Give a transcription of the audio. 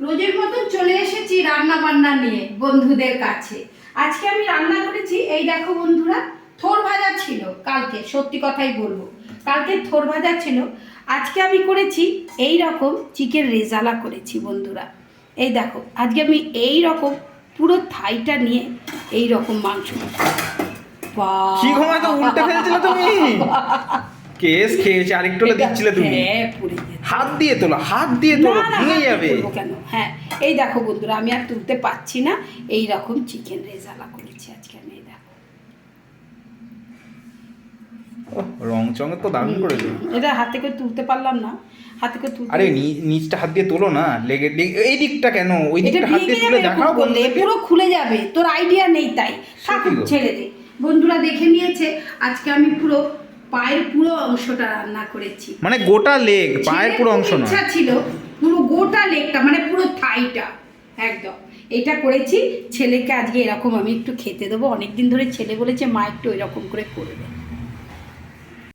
রোজের মতন চলে এসেছি রান্না বান্না নিয়ে বন্ধুদের কাছে। আজকে আমি রান্না করেছি, এই দেখো বন্ধুরা, থোর ভাজা ছিল কালকে, সত্যি কথাই বলবো, কালকে থোর ভাজা ছিল। আজকে আমি করেছি এই রকম চিকেন রেজালা করেছি বন্ধুরা। এই দেখো, আজকে আমি এই রকম পুরো থাইটা নিয়ে এই রকম মাংস। কি ঘুমায় তো উল্টে ফেলছিলে তুমি। কেস খেয়েছে, আরেকটু দিচ্ছিলে তুমি। হ্যাঁ, পুড়ে গেছে। হাত দিয়ে তোলো, হাত দিয়ে তোলো, ভেঙে যাবে। কেন? হ্যাঁ, এই দেখো বন্ধুরা, আমি আর তুলতে পারছি না। এই রকম চিকেন রেজালা করেছি আজকে আমি। এই দেখো, রং চঙে তো দারুণ করেছো। এটা হাতে করে তুলতে পারলাম না, হাতে করে তুলতে। আরে নিচটা হাত দিয়ে তোলো না, লেগে এই দিকটা কেন, ওই দিকটা হাত দিয়ে তুলে দেখাও বললে। পুরো খুলে যাবে, তোর আইডিয়া নেই তাই ঠাকুর ছেড়ে দে। বন্ধুরা দেখে নিয়েছে, আজকে আমি পুরো পায়ের পুরো অংশটা রান্না করেছি, মানে গোটা লেগ, পায়ের পুরো অংশ না। ইচ্ছা ছিল পুরো গোটা লেগটা, মানে পুরো থাইটা একদম। এটা করেছি ছেলেকে আজকে এরকম আমি একটু খেতে দেবো। অনেকদিন ধরে ছেলে বলেছে মা একটু এরকম করে করবে।